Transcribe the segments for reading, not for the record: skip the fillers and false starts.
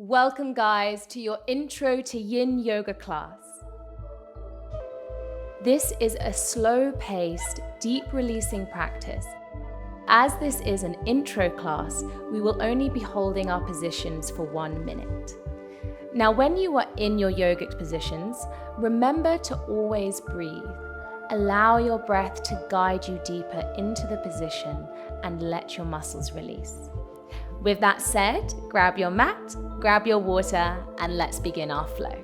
Welcome guys to your intro to Yin Yoga class. This is a slow-paced, deep releasing practice. As this is an intro class, we will only be holding our positions for 1 minute. Now, when you are in your yogic positions, remember to always breathe. Allow your breath to guide you deeper into the position and let your muscles release. With that said, grab your mat, grab your water, and let's begin our flow.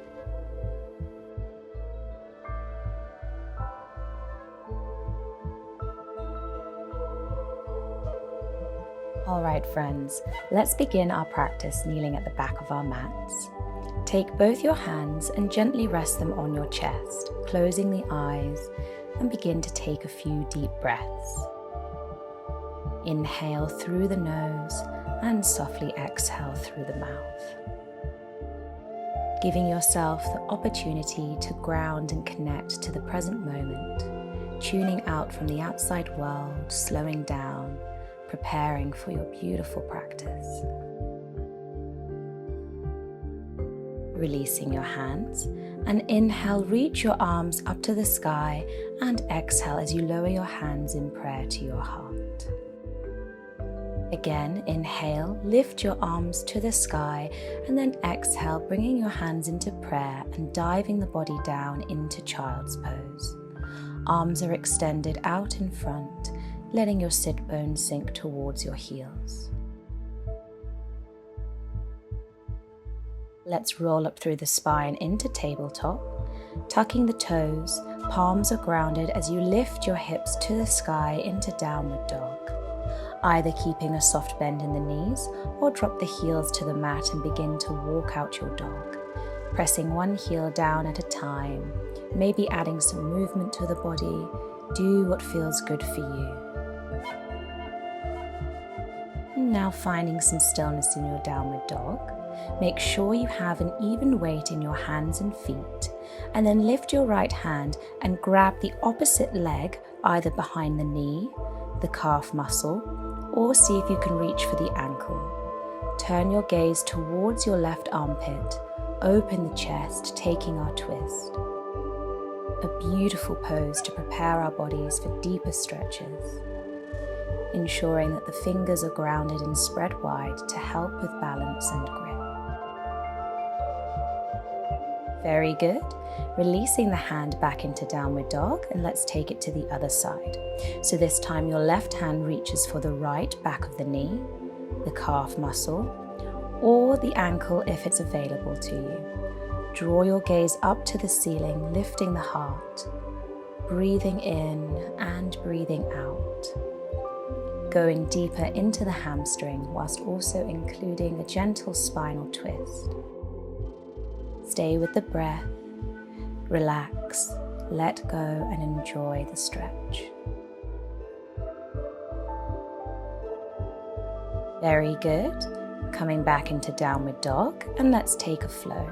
All right, friends, let's begin our practice kneeling at the back of our mats. Take both your hands and gently rest them on your chest, closing the eyes, and begin to take a few deep breaths. Inhale through the nose and softly exhale through the mouth. Giving yourself the opportunity to ground and connect to the present moment, tuning out from the outside world, slowing down, preparing for your beautiful practice. Releasing your hands, and inhale, reach your arms up to the sky, and exhale as you lower your hands in prayer to your heart. Again, inhale, lift your arms to the sky, and then exhale, bringing your hands into prayer and diving the body down into child's pose. Arms are extended out in front, letting your sit bones sink towards your heels. Let's roll up through the spine into tabletop, tucking the toes, palms are grounded as you lift your hips to the sky into downward dog. Either keeping a soft bend in the knees or drop the heels to the mat and begin to walk out your dog, pressing one heel down at a time, maybe adding some movement to the body. Do what feels good for you. Now finding some stillness in your downward dog, make sure you have an even weight in your hands and feet, and then lift your right hand and grab the opposite leg either behind the knee, the calf muscle, or see if you can reach for the ankle. Turn your gaze towards your left armpit, open the chest, taking our twist. A beautiful pose to prepare our bodies for deeper stretches, ensuring that the fingers are grounded and spread wide to help with balance and grip. Very good. Releasing the hand back into downward dog, and let's take it to the other side. So this time your left hand reaches for the right back of the knee, the calf muscle, or the ankle if it's available to you. Draw your gaze up to the ceiling, lifting the heart, breathing in and breathing out. Going deeper into the hamstring whilst also including a gentle spinal twist. Stay with the breath, relax, let go, and enjoy the stretch. Very good. Coming back into downward dog, and let's take a flow.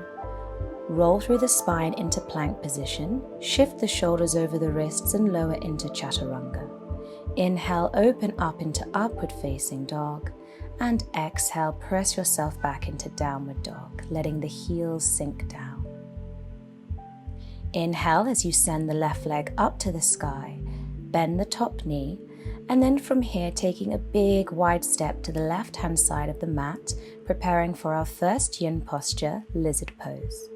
Roll through the spine into plank position, shift the shoulders over the wrists and lower into chaturanga. Inhale, open up into upward facing dog, and exhale, press yourself back into downward dog, letting the heels sink down. Inhale as you send the left leg up to the sky, bend the top knee, and then from here taking a big wide step to the left hand side of the mat, preparing for our first yin posture, lizard pose.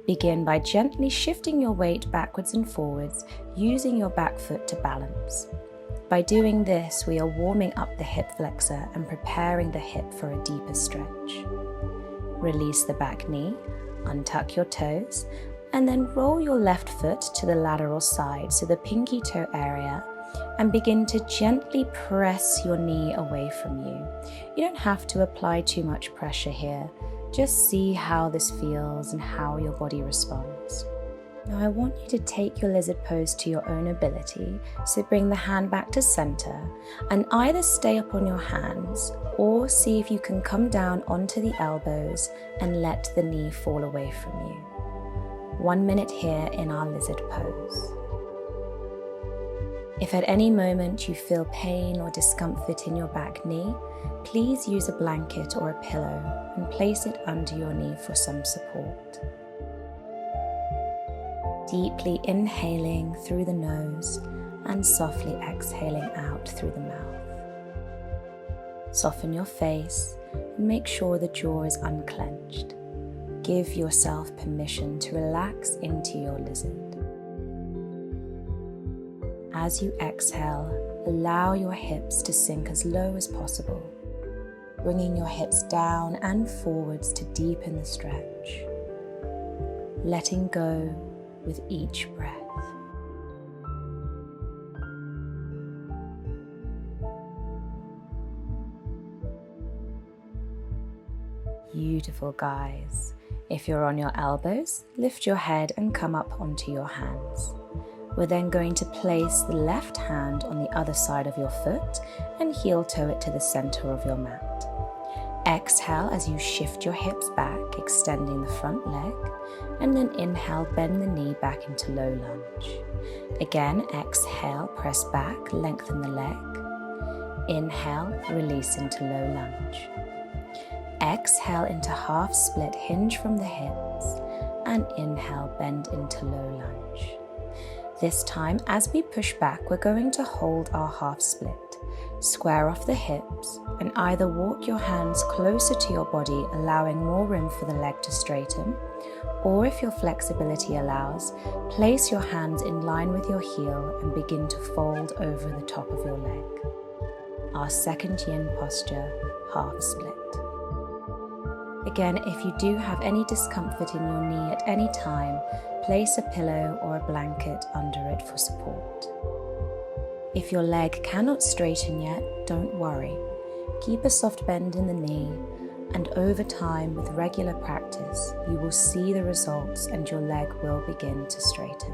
Begin by gently shifting your weight backwards and forwards, using your back foot to balance. By doing this, we are warming up the hip flexor and preparing the hip for a deeper stretch. Release the back knee, untuck your toes, and then roll your left foot to the lateral side, so the pinky toe area, and begin to gently press your knee away from you. You don't have to apply too much pressure here. Just see how this feels and how your body responds. Now I want you to take your lizard pose to your own ability, so bring the hand back to center and either stay up on your hands or see if you can come down onto the elbows and let the knee fall away from you. 1 minute here in our lizard pose. If at any moment you feel pain or discomfort in your back knee, please use a blanket or a pillow and place it under your knee for some support. Deeply inhaling through the nose and softly exhaling out through the mouth. Soften your face and make sure the jaw is unclenched. Give yourself permission to relax into your lizard. As you exhale, allow your hips to sink as low as possible, bringing your hips down and forwards to deepen the stretch, letting go with each breath. Beautiful, guys. If you're on your elbows, lift your head and come up onto your hands. We're then going to place the left hand on the other side of your foot and heel toe it to the center of your mat. Exhale as you shift your hips back, extending the front leg, and then inhale, bend the knee back into low lunge. Again, exhale, press back, lengthen the leg. Inhale, release into low lunge. Exhale into half split, hinge from the hips, and inhale, bend into low lunge. This time, as we push back, we're going to hold our half split. Square off the hips and either walk your hands closer to your body, allowing more room for the leg to straighten, or if your flexibility allows, place your hands in line with your heel and begin to fold over the top of your leg. Our second yin posture, half split. Again, if you do have any discomfort in your knee at any time, place a pillow or a blanket under it for support. If your leg cannot straighten yet, don't worry. Keep a soft bend in the knee, and over time, with regular practice, you will see the results and your leg will begin to straighten.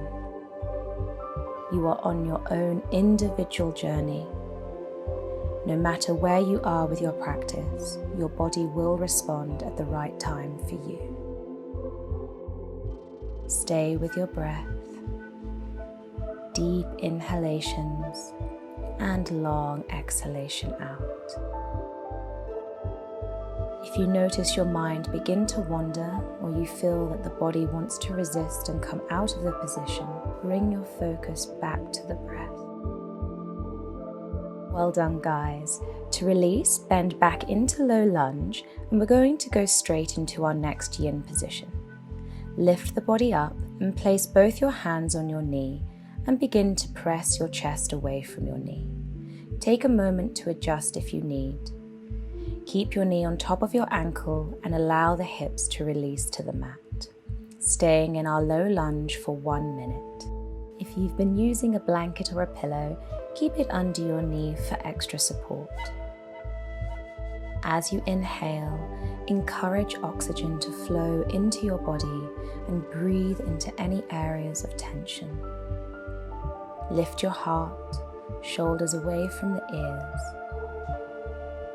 You are on your own individual journey. No matter where you are with your practice, your body will respond at the right time for you. Stay with your breath, deep inhalations and long exhalation out. If you notice your mind begin to wander, or you feel that the body wants to resist and come out of the position, bring your focus back to the breath. Well done, guys. To release, bend back into low lunge, and we're going to go straight into our next yin position. Lift the body up and place both your hands on your knee and begin to press your chest away from your knee. Take a moment to adjust if you need. Keep your knee on top of your ankle and allow the hips to release to the mat. Staying in our low lunge for 1 minute. If you've been using a blanket or a pillow, keep it under your knee for extra support. As you inhale, encourage oxygen to flow into your body and breathe into any areas of tension. Lift your heart, shoulders away from the ears.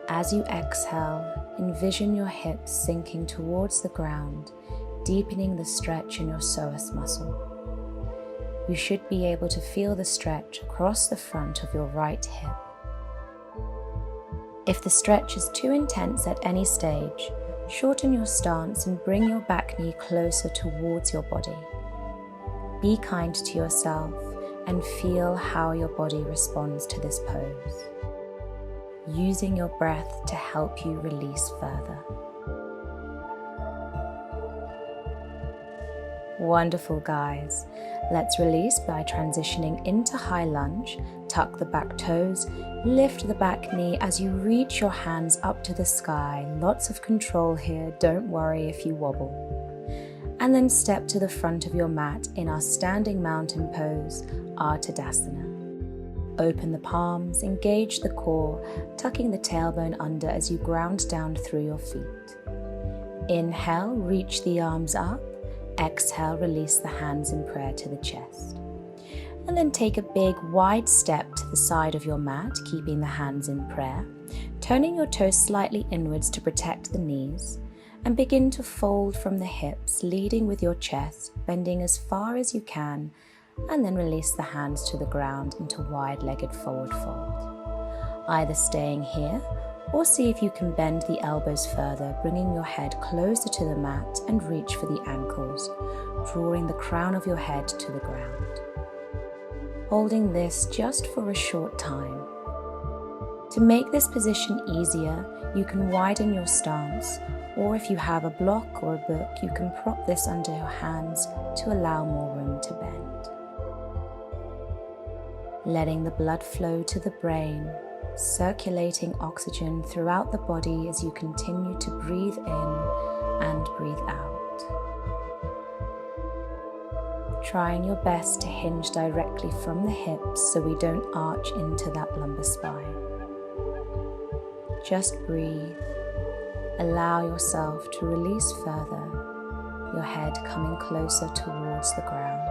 As you exhale, envision your hips sinking towards the ground, deepening the stretch in your psoas muscle. You should be able to feel the stretch across the front of your right hip. If the stretch is too intense at any stage, shorten your stance and bring your back knee closer towards your body. Be kind to yourself and feel how your body responds to this pose, using your breath to help you release further. Wonderful, guys. Let's release by transitioning into high lunge. Tuck the back toes, lift the back knee as you reach your hands up to the sky. Lots of control here, don't worry if you wobble. And then step to the front of your mat in our standing mountain pose, our Tadasana. Open the palms, engage the core, tucking the tailbone under as you ground down through your feet. Inhale, reach the arms up. Exhale, release the hands in prayer to the chest. And then take a big, wide step to the side of your mat, keeping the hands in prayer, turning your toes slightly inwards to protect the knees, and begin to fold from the hips, leading with your chest, bending as far as you can, and then release the hands to the ground into wide-legged forward fold. Either staying here or see if you can bend the elbows further, bringing your head closer to the mat and reach for the ankles, drawing the crown of your head to the ground. Holding this just for a short time. To make this position easier, you can widen your stance, or if you have a block or a book, you can prop this under your hands to allow more room to bend. Letting the blood flow to the brain, circulating oxygen throughout the body as you continue to breathe in and breathe out. Trying your best to hinge directly from the hips so we don't arch into that lumbar spine. Just breathe. Allow yourself to release further, your head coming closer towards the ground.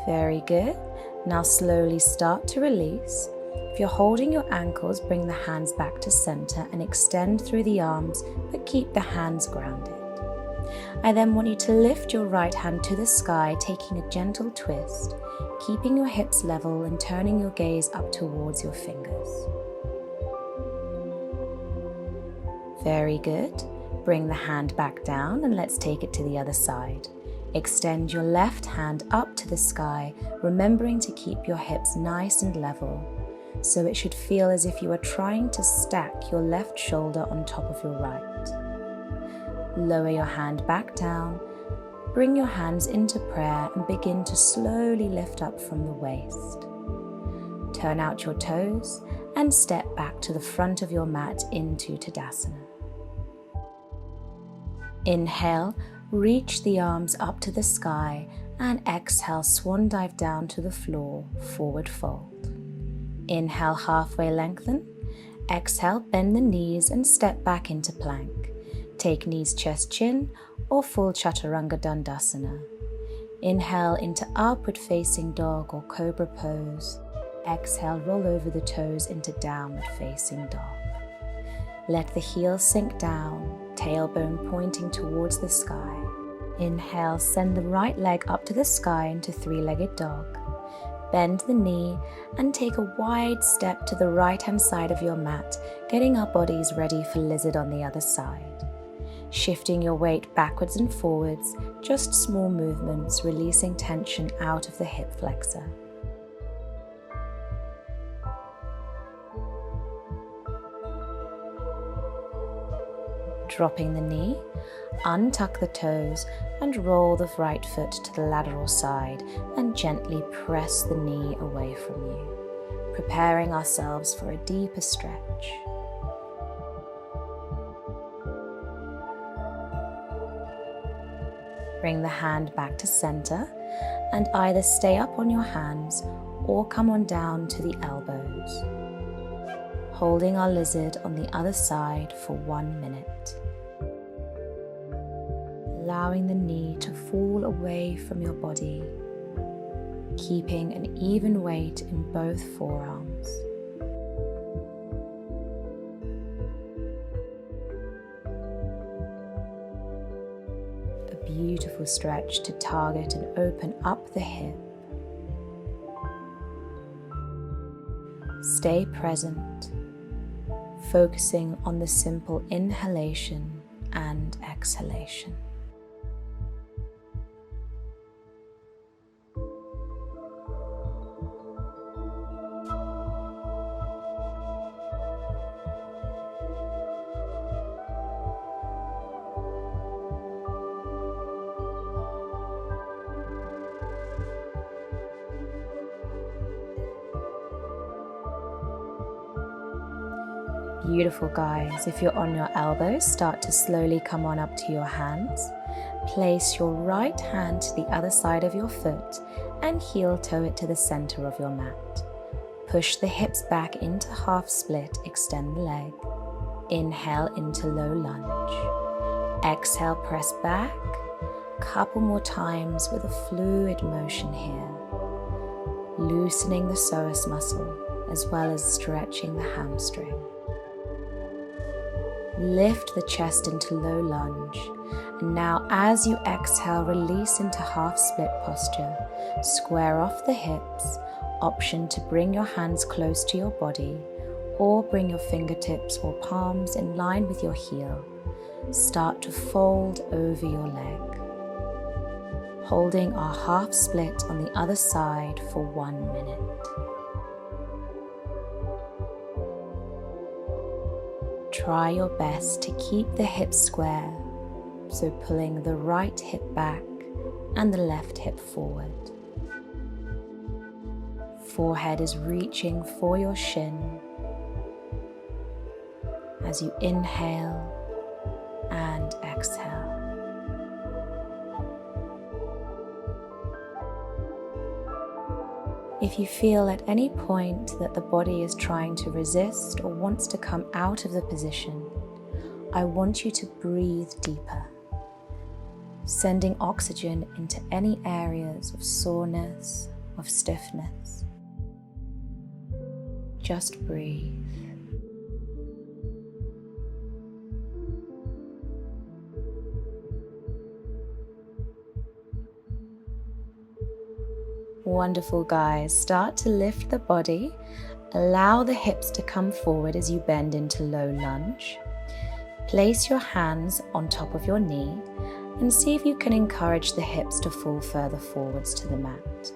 Very good. Now slowly start to release. If you're holding your ankles, bring the hands back to center and extend through the arms, but keep the hands grounded. I then want you to lift your right hand to the sky, taking a gentle twist, keeping your hips level and turning your gaze up towards your fingers. Very good. Bring the hand back down and let's take it to the other side. Extend your left hand up to the sky, remembering to keep your hips nice and level, so it should feel as if you are trying to stack your left shoulder on top of your right. Lower your hand back down, bring your hands into prayer and begin to slowly lift up from the waist. Turn out your toes and step back to the front of your mat into Tadasana. Inhale, reach the arms up to the sky and exhale, swan dive down to the floor, forward fold. Inhale, halfway lengthen. Exhale, bend the knees and step back into plank. Take knees chest chin or full chaturanga dandasana. Inhale into upward facing dog or cobra pose. Exhale, roll over the toes into downward facing dog. Let the heels sink down, tailbone pointing towards the sky. Inhale, send the right leg up to the sky into three-legged dog. Bend the knee and take a wide step to the right-hand side of your mat, getting our bodies ready for lizard on the other side. Shifting your weight backwards and forwards, just small movements, releasing tension out of the hip flexor. Dropping the knee, untuck the toes and roll the right foot to the lateral side and gently press the knee away from you, preparing ourselves for a deeper stretch. Bring the hand back to center and either stay up on your hands or come on down to the elbows, holding our lizard on the other side for 1 minute. Allowing the knee to fall away from your body, keeping an even weight in both forearms. A beautiful stretch to target and open up the hip. Stay present, focusing on the simple inhalation and exhalation. Beautiful, guys. If you're on your elbows, start to slowly come on up to your hands. Place your right hand to the other side of your foot and heel toe it to the center of your mat. Push the hips back into half split, extend the leg. Inhale into low lunge. Exhale, press back. Couple more times with a fluid motion here. Loosening the psoas muscle as well as stretching the hamstring. Lift the chest into low lunge, and now as you exhale, release into half split posture. Square off the hips, option to bring your hands close to your body, or bring your fingertips or palms in line with your heel. Start to fold over your leg, holding our half split on the other side for 1 minute. Try your best to keep the hips square, so pulling the right hip back and the left hip forward. Forehead is reaching for your shin as you inhale and exhale. If you feel at any point that the body is trying to resist or wants to come out of the position, I want you to breathe deeper, sending oxygen into any areas of soreness, of stiffness. Just breathe. Wonderful, guys. Start to lift the body. Allow the hips to come forward as you bend into low lunge. Place your hands on top of your knee and see if you can encourage the hips to fall further forwards to the mat.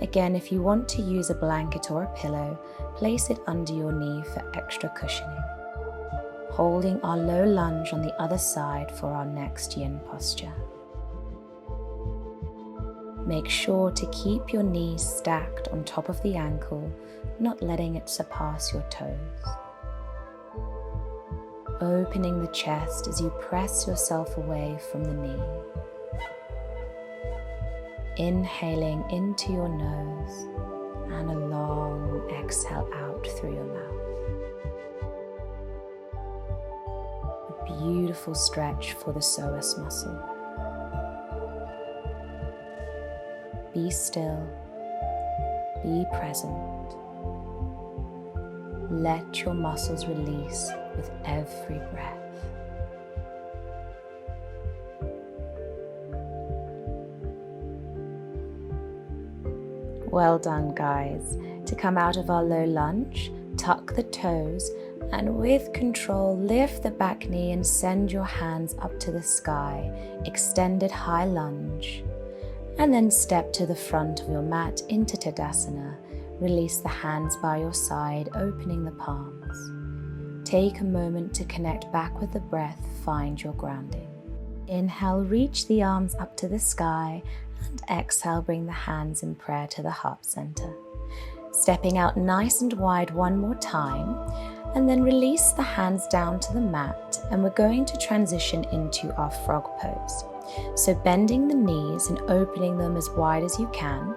Again, if you want to use a blanket or a pillow, place it under your knee for extra cushioning. Holding our low lunge on the other side for our next yin posture. Make sure to keep your knees stacked on top of the ankle, not letting it surpass your toes. Opening the chest as you press yourself away from the knee. Inhaling into your nose and a long exhale out through your mouth. A beautiful stretch for the psoas muscle. Be still, be present. Let your muscles release with every breath. Well done, guys. To come out of our low lunge, tuck the toes and with control lift the back knee and send your hands up to the sky, extended high lunge. And then step to the front of your mat into Tadasana. Release the hands by your side, opening the palms. Take a moment to connect back with the breath, find your grounding. Inhale, reach the arms up to the sky, and exhale, bring the hands in prayer to the heart center. Stepping out nice and wide one more time, and then release the hands down to the mat, and we're going to transition into our frog pose. So bending the knees and opening them as wide as you can,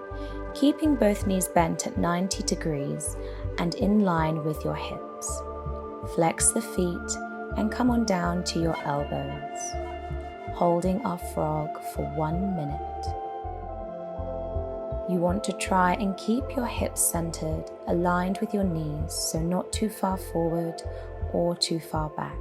keeping both knees bent at 90 degrees and in line with your hips. Flex the feet and come on down to your elbows, holding our frog for 1 minute. You want to try and keep your hips centered, aligned with your knees, so not too far forward or too far back.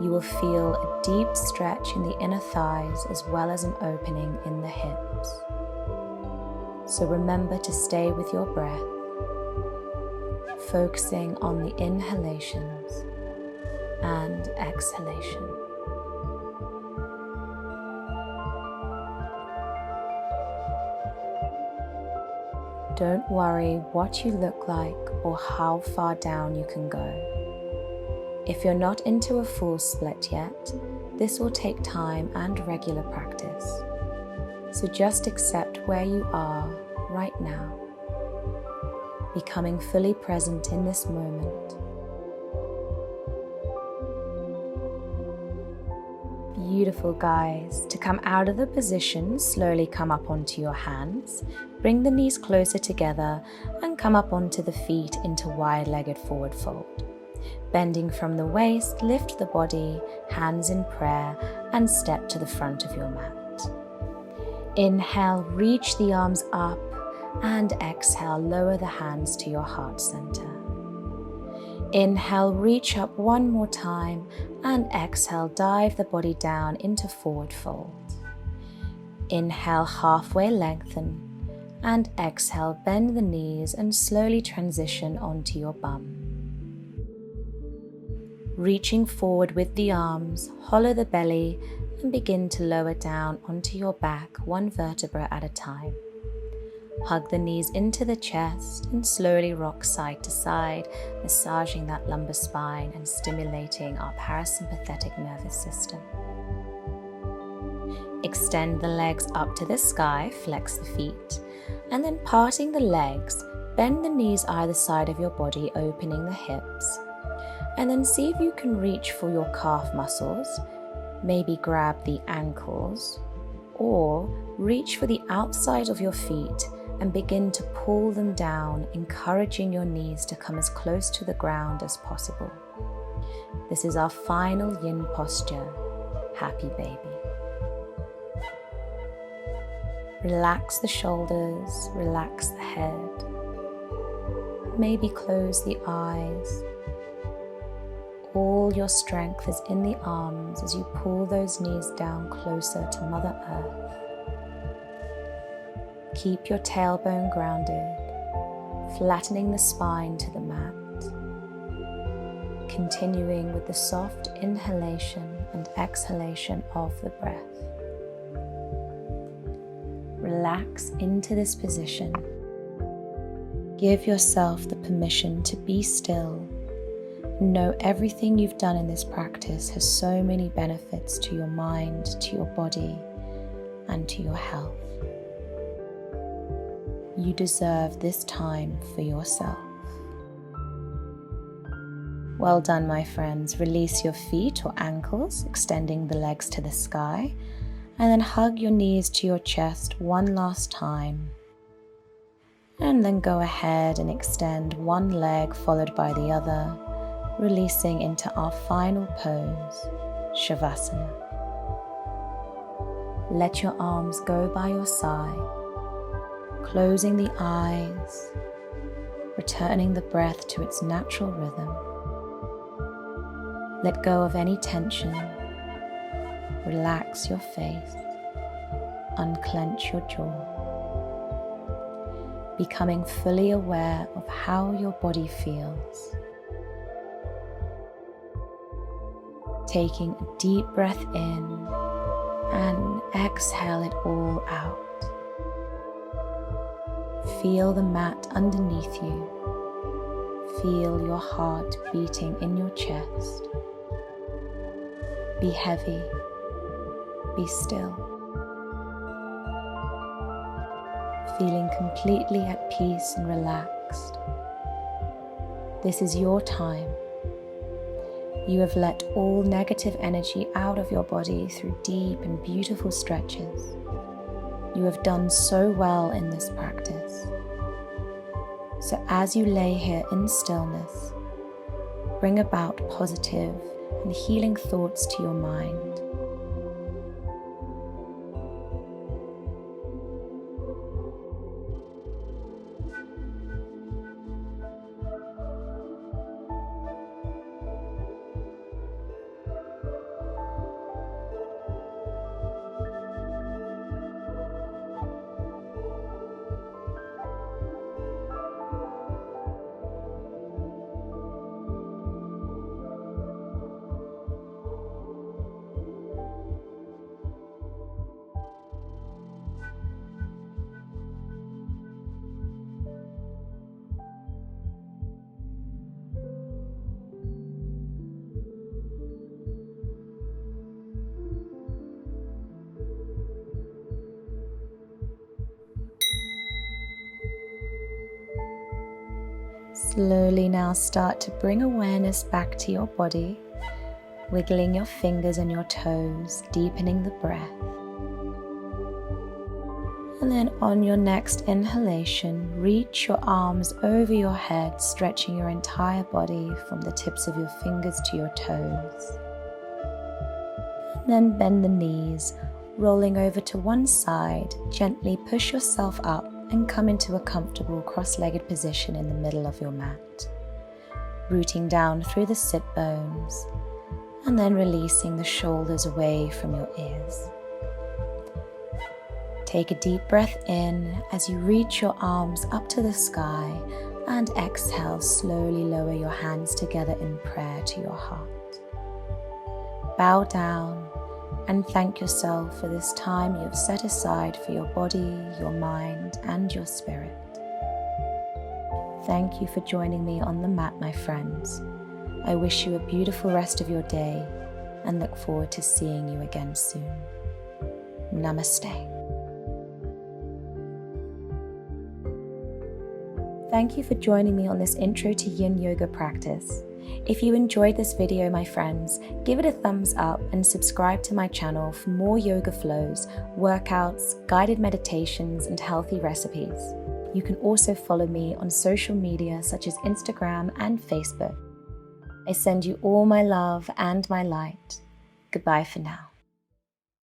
You will feel a deep stretch in the inner thighs as well as an opening in the hips. So remember to stay with your breath, focusing on the inhalations and exhalation. Don't worry what you look like or how far down you can go. If you're not into a full split yet, this will take time and regular practice. So just accept where you are right now, becoming fully present in this moment. Beautiful, guys. To come out of the position, slowly come up onto your hands, bring the knees closer together and come up onto the feet into wide-legged forward fold. Bending from the waist, lift the body, hands in prayer, and step to the front of your mat. Inhale, reach the arms up, and exhale, lower the hands to your heart center. Inhale, reach up one more time, and exhale, dive the body down into forward fold. Inhale, halfway lengthen, And exhale, bend the knees and slowly transition onto your bum. Reaching forward with the arms, hollow the belly and begin to lower down onto your back, one vertebra at a time. Hug the knees into the chest and slowly rock side to side, massaging that lumbar spine and stimulating our parasympathetic nervous system. Extend the legs up to the sky, flex the feet, and then parting the legs, bend the knees either side of your body, opening the hips. And then see if you can reach for your calf muscles, maybe grab the ankles, or reach for the outside of your feet and begin to pull them down, encouraging your knees to come as close to the ground as possible. This is our final yin posture, happy baby. Relax the shoulders, relax the head. Maybe close the eyes. All your strength is in the arms as you pull those knees down closer to Mother Earth. Keep your tailbone grounded, flattening the spine to the mat. Continuing with the soft inhalation and exhalation of the breath. Relax into this position. Give yourself the permission to be still. Know everything you've done in this practice has so many benefits to your mind, to your body, and to your health. You deserve this time for yourself. Well done, my friends. Release your feet or ankles, extending the legs to the sky, and then hug your knees to your chest one last time. And then go ahead and extend one leg followed by the other, releasing into our final pose, Shavasana. Let your arms go by your side, closing the eyes, returning the breath to its natural rhythm. Let go of any tension. Relax your face. Unclench your jaw. Becoming fully aware of how your body feels. Taking a deep breath in and exhale it all out. Feel the mat underneath you. Feel your heart beating in your chest. Be heavy. Be still. Feeling completely at peace and relaxed. This is your time. You have let all negative energy out of your body through deep and beautiful stretches. You have done so well in this practice. So as you lay here in stillness, bring about positive and healing thoughts to your mind. Slowly now start to bring awareness back to your body, wiggling your fingers and your toes, deepening the breath. And then on your next inhalation, reach your arms over your head, stretching your entire body from the tips of your fingers to your toes. And then bend the knees, rolling over to one side, gently push yourself up and come into a comfortable cross-legged position in the middle of your mat. Rooting down through the sit bones and then releasing the shoulders away from your ears. Take a deep breath in as you reach your arms up to the sky, and exhale, slowly lower your hands together in prayer to your heart. Bow down and thank yourself for this time you have set aside for your body, your mind, and your spirit. Thank you for joining me on the mat, my friends. I wish you a beautiful rest of your day and look forward to seeing you again soon. Namaste. Thank you for joining me on this intro to Yin Yoga practice. If you enjoyed this video, my friends, give it a thumbs up and subscribe to my channel for more yoga flows, workouts, guided meditations, and healthy recipes. You can also follow me on social media such as Instagram and Facebook. I send you all my love and my light. Goodbye for now.